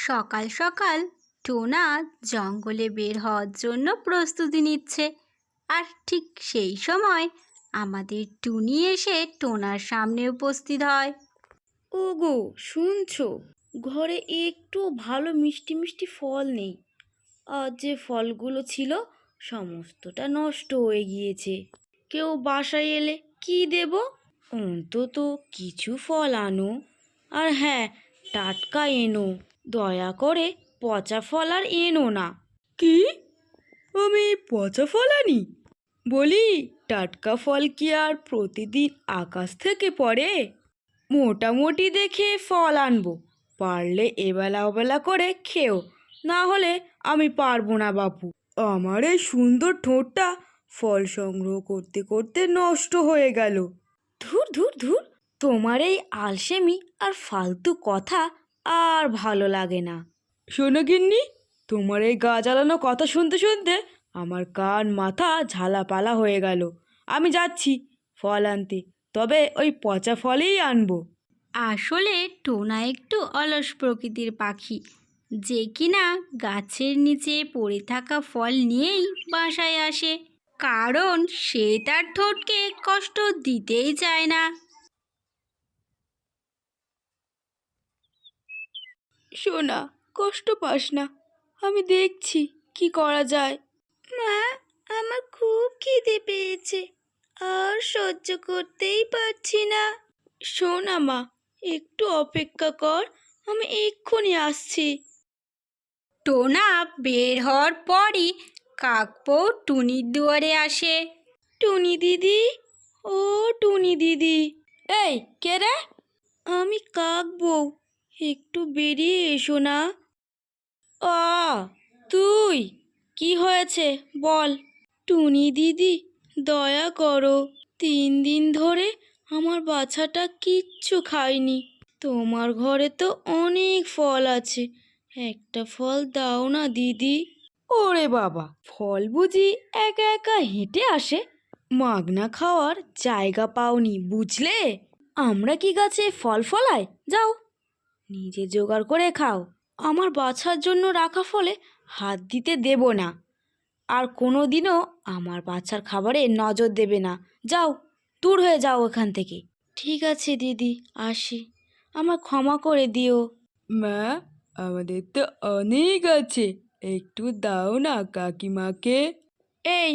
সকাল সকাল টোনা জঙ্গলে বের হওয়ার জন্য প্রস্তুতি নিচ্ছে। আর ঠিক সেই সময় আমাদের টুনি এসে টোনার সামনে উপস্থিত হয়। ওগো, শুনছো? ঘরে একটু ভালো মিষ্টি মিষ্টি ফল নেই। আর যে ফলগুলো ছিল সমস্তটা নষ্ট হয়ে গিয়েছে। কেউ বাসায় এলে কি দেব? অন্তত কিছু ফল আনো। আর হ্যাঁ, টাটকা এনো। দয়া করে পচা ফল আর এনো না। কি? আমি পচা ফল আনি? বলি, টাটকা ফল কি আর প্রতিদিন আকাশ থেকে পড়ে? মোটামুটি দেখে ফল আনবো। পারলে এবেলা ওবেলা করে খেও, না হলে আমি পারবো না বাপু। আমার এই সুন্দর ঠোঁটটা ফল সংগ্রহ করতে করতে নষ্ট হয়ে গেল। ধুর ধুর ধুর, তোমার এই আলসেমি আর ফালতু কথা আর ভালো লাগে না। শোনো গিন্নি, তোমার এই গা জ্বালানো কথা শুনতে শুনতে আমার কান মাথা ঝালাপালা হয়ে গেল। আমি যাচ্ছি ফল আনতে, তবে ওই পচা ফলই আনবো। আসলে টোনা একটু অলস প্রকৃতির পাখি, যে কিনা গাছের নিচে পড়ে থাকা ফল নিয়েই বাসায় আসে, কারণ সে তার ঠোঁটকে কষ্ট দিতেই চায় না। সোনা, কষ্ট পাস না, আমি দেখছি কি করা যায়। মা, আমার খুব খিদে পেয়েছে, আর সহ্য করতেই পারছি না। শোনা মা, একটু অপেক্ষা কর, আমি এক্ষুনি আসছি। টোনা বের হওয়ার পরই কাকপো টুনির দুয়ারে আসে। টুনি দিদি, ও টুনি দিদি। এই কে রে? আমি কাক বউ, একটু বেরিয়ে এসো না। আ তুই? কি হয়েছে বল। টুনি দিদি, দয়া করো, 3 দিন ধরে আমার বাচ্চাটা কিচ্ছু খায়নি। তোমার ঘরে তো অনেক ফল আছে, একটা ফল দাও না দিদি। ওরে বাবা, ফল বুঝি একা একা হেঁটে আসে? মাগনা খাওয়ার জায়গা পাওনি বুঝলে? আমরা কি গাছে ফল ফলাই? যাও, নিজে জোগাড় করে খাও। আমার বাছার জন্য রাখা ফলে হাত দিতে দেব না। আর কোনো দিনও আমার বাচ্চার খাবারে নজর দেবে না। যাও, দূর হয়ে যাও এখান থেকে। ঠিক আছে দিদি, আসি। আমার ক্ষমা করে দিও। মা, আমাদের তো অনেক আছে, একটু দাও না কাকিমাকে। এই,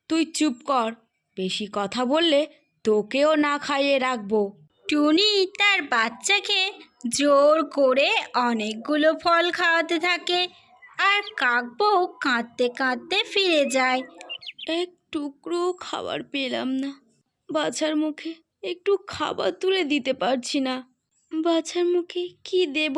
তুই চুপ কর। বেশি কথা বললে তোকেও না খাইয়ে রাখবো। টুনি তার বাচ্চাকে জোর করে অনেকগুলো ফল খাওয়াতে থাকে, আর কাকবউ কাঁদতে কাঁদতে ফিরে যায়। এক টুকরো খাবার পেলাম না। বাছার মুখে একটু খাবার তুলে দিতে পারছি না। বাছার মুখে কি দেব?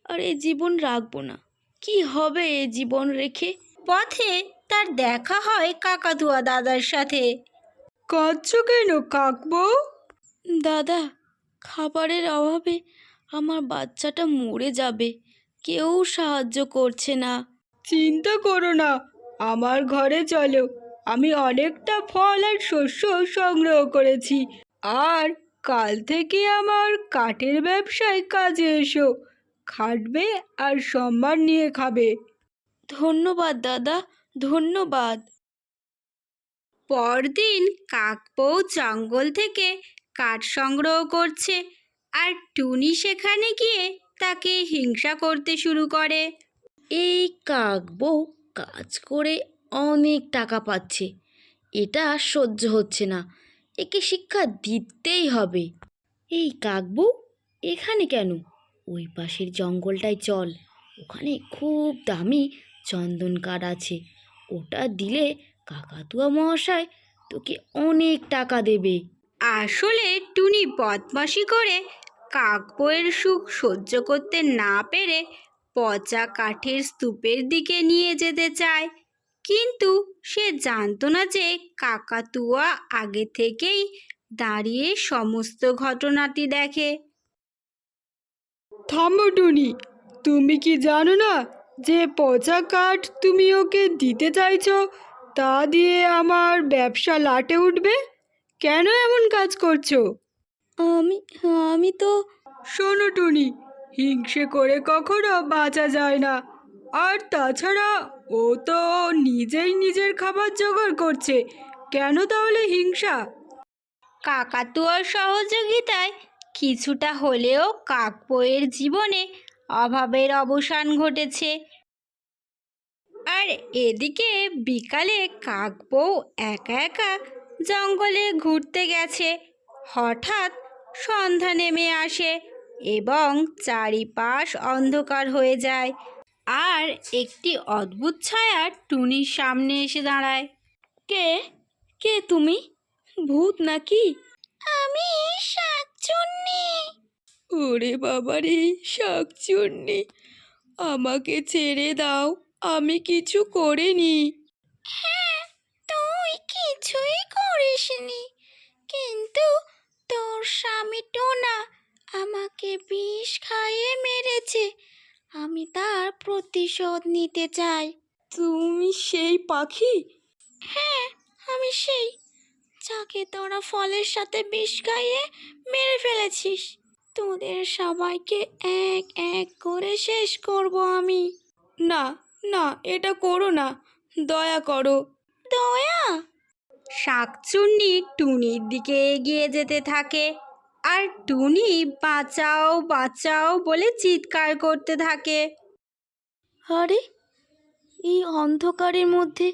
আর এ জীবন রাখবো না। কি হবে এ জীবন রেখে? পথে তার দেখা হয় কাকাতুয়া দাদার সাথে। কাঁদছো কেন কাকবউ? দাদা, খাবারের অভাবে আমার বাচ্চাটা মরে যাবে, কেউ সাহায্য করছে না। চিন্তা করো না, আমার ঘরে চলো। আমি অনেকটা ফল আর শস্য সংগ্রহ করেছি। আর কাল থেকে আমার কাঠের ব্যবসায় কাজে এসো। খাটবে আর সম্মান নিয়ে খাবে। ধন্যবাদ দাদা, ধন্যবাদ। পরদিন কাকবউ জঙ্গল থেকে কাঠ সংগ্রহ করছে, আর টুনি সেখানে গিয়ে তাকে হিংসা করতে শুরু করে। এই কাকবউ কাজ করে অনেক টাকা পাচ্ছে, এটা আর সহ্য হচ্ছে না। একে শিক্ষা দিতেই হবে। এই কাকবউ, এখানে কেন? ওই পাশের জঙ্গলটায় চল, ওখানে খুব দামি চন্দন কাঠ আছে। ওটা দিলে কাকাতুয়া মহাশয় তোকে অনেক টাকা দেবে। আসলে টুনি বদমাশি করে কাকবউয়ের সুখ সহ্য করতে না পেরে পচা কাঠের স্তূপের দিকে নিয়ে যেতে চায়, কিন্তু সে জানতো না যে কাকাতুয়া আগে থেকেই দাঁড়িয়ে সমস্ত ঘটনাটি দেখে। থামো টুনি, তুমি কি জানো না যে পচা কাঠ তুমি ওকে দিতে চাইছো তা দিয়ে আমার ব্যবসা লাটে উঠবে? কেন এমন কাজ করছো? আমি আমি তো শোনো টুনি, হিংসে করে কখনো বাঁচা যায় না। আর তাছাড়া ও তো নিজেই নিজের খাবার জোগাড় করছে, কেন তাহলে হিংসা? কাকাতুয়ার সহযোগিতায় কিছুটা হলেও কাকপোয়ের জীবনে অভাবের অবসান ঘটেছে। আর এদিকে বিকালে কাকবউ একা একা জঙ্গলে ঘুরতে গেছে। হঠাৎ সন্ধ্যা নেমে আসে এবং চারিপাশ অন্ধকার হয়ে যায়। আর একটি অদ্ভুত ছায়া টুনির সামনে এসে দাঁড়ায়। কে কে তুমি? ভূত নাকি? আমি শাকচুন্নি। ওরে বাবারে, শাকচুন্নি, আমাকে ছেড়ে দাও, আমি কিছু করিনি। হ্যাঁ, তুই কিছুই করিসনি, কিন্তু তোর স্বামী টোনা আমাকে বিষ খাইয়ে মেরেছে। আমি তার প্রতিশোধ নিতে চাই। তুমি সেই পাখি? হ্যাঁ, আমি সেই যাকে তোরা ফলের সাথে বিষ খাইয়ে মেরে ফেলেছিস। তোদের সবাইকে এক এক করে শেষ করব আমি। না না, এটা করো না, দয়া করো। দয়া? শাকচুন্নি টুনির দিকে এগিয়ে যেতে থাকে আর টুনি বাঁচাও বাঁচাও বলে চিৎকার করতে থাকে। আরে, এই অন্ধকারের মধ্যে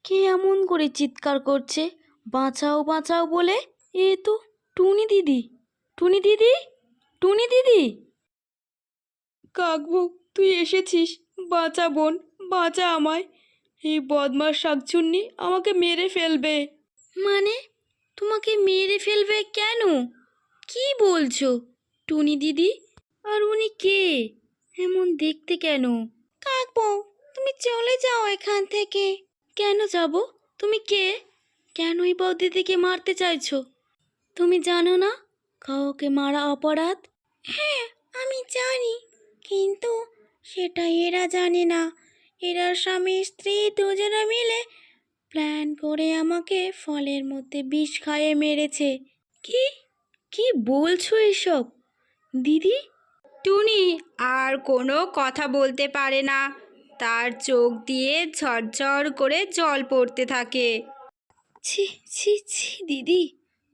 কে এমন করে চিৎকার করছে বাঁচাও বাঁচাও বলে? এ তো টুনি দিদি, টুনি দিদি, টুনি দিদি। কাকবউ, তুই এসেছিস, বাঁচা বোন, বাঁচা আমায়। এই বদমাস শাকচুন্নি আমাকে মেরে ফেলবে। মানে, তোমাকে মেরে ফেলবে কেন? কি বলছো টুনি দিদি? আর উনি কে? এমন দেখতে কেন? কাকবউ, তুমি চলে যাও এখান থেকে। কেন যাব? তুমি কে? কেন এই বৌদিদিকে মারতে চাইছো? তুমি জানো না কাউকে মারা অপরাধ? হ্যাঁ, আমি জানি, কিন্তু সেটা এরা জানে না। এরা স্বামী স্ত্রী দুজনে মিলে প্ল্যান করে আমাকে ফলের মধ্যে বিষ খাইয়ে মেরেছে। কি কি বলছো এসব দিদি? টুনি আর কোনো কথা বলতে পারে না। তার চোখ দিয়ে ঝরঝর করে জল পড়তে থাকে। ছি ছি ছি দিদি,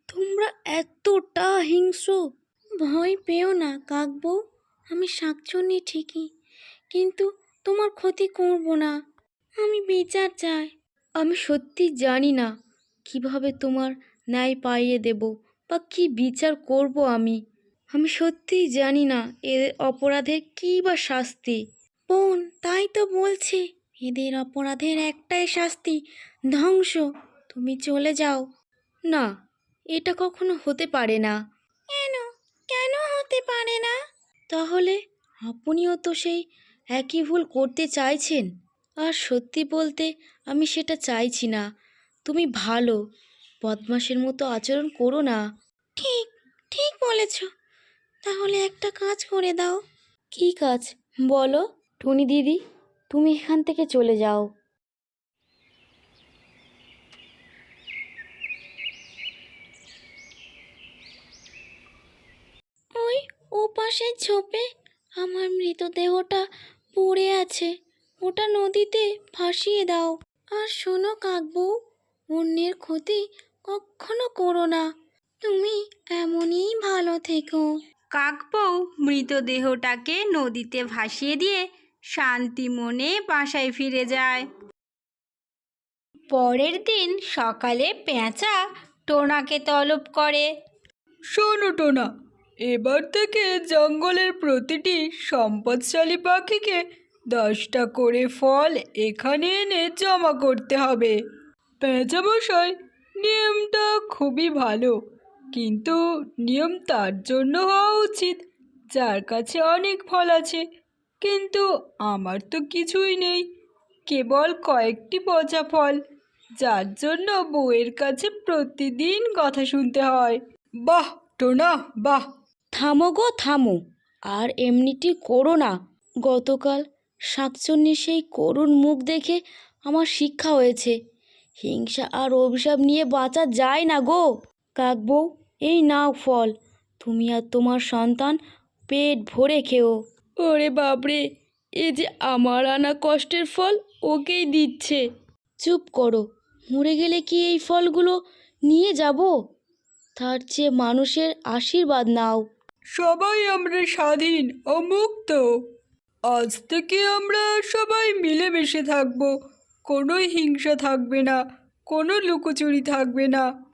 তোমরা এতটা হিংস্র! ভয় পেও না কাকবউ, আমি শাকচুন্নি ঠিকই, কিন্তু তোমার ক্ষতি করব না। আমি বিচার চাই। আমি সত্যি জানি না কিভাবে তোমার ন্যায় পাইয়ে দেব বা কি বিচার করব আমি। আমি সত্যিই জানি না এদের অপরাধের কী বা শাস্তি। বোন, তাই তো বলছি, এদের অপরাধের একটাই শাস্তি, ধ্বংস। তুমি চলে যাও। না, এটা কখনো হতে পারে না। কেন? কেন হতে পারে না? তাহলে আপনিও তো সেই একই ভুল করতে চাইছেন। আর সত্যি বলতে আমি সেটা চাইছি না। তুমি ভালো, বদমাশের মতো আচরণ করো না। ঠিক, ঠিক বলেছ। তাহলে একটা কাজ করে দাও। কী কাজ বলো টুনি দিদি? তুমি এখান থেকে চলে যাও। ওই ও পাশের ঝোপে আমার মৃতদেহটা পড়ে আছে, ওটা নদীতে ভাসিয়ে দাও। আর শোনো কাকবউ, অন্যের ক্ষতি কখনো করো না। তুমি এমনই ভালো থেকো। কাকবউ মৃতদেহটাকে নদীতে ভাসিয়ে দিয়ে শান্তি মনে বাসায় ফিরে যায়। পরের দিন সকালে পেঁচা টোনাকে তলব করে। শোনো টোনা, এবার থেকে জঙ্গলের প্রতিটি সম্পদশালী পাখিকে 10টা করে ফল এখানে এনে জমা করতে হবে। পেঁচামশাই, নিয়মটা খুবই ভালো, কিন্তু নিয়ম তার জন্য হওয়া উচিত যার কাছে অনেক ফল আছে, কিন্তু আমার তো কিছুই নেই, কেবল কয়েকটি পচা ফল, যার জন্য বউয়ের কাছে প্রতিদিন কথা শুনতে হয়। বাহ টোনা, বাহ! থামো গো থামো, আর এমনিটি করো না। গতকাল শাকচুন্নির সেই করুণ মুখ দেখে আমার শিক্ষা হয়েছে, হিংসা আর অভিশাপ নিয়ে বাঁচা যায় না গো। কাকবউ, এই নাও ফল, তুমি আর তোমার সন্তান পেট ভরে খেও। ওরে বাপরে, এ যে আমার আনা কষ্টের ফল ওকেই দিচ্ছে। চুপ করো, মরে গেলে কি এই ফলগুলো নিয়ে যাব? তার চেয়ে মানুষের আশীর্বাদ নাও। সবাই আমরা স্বাধীন ও মুক্ত। আজ থেকে আমরা সবাই মিলেমিশে থাকবো। কোনো হিংসা থাকবে না, কোনো লুকোচুরি থাকবে না।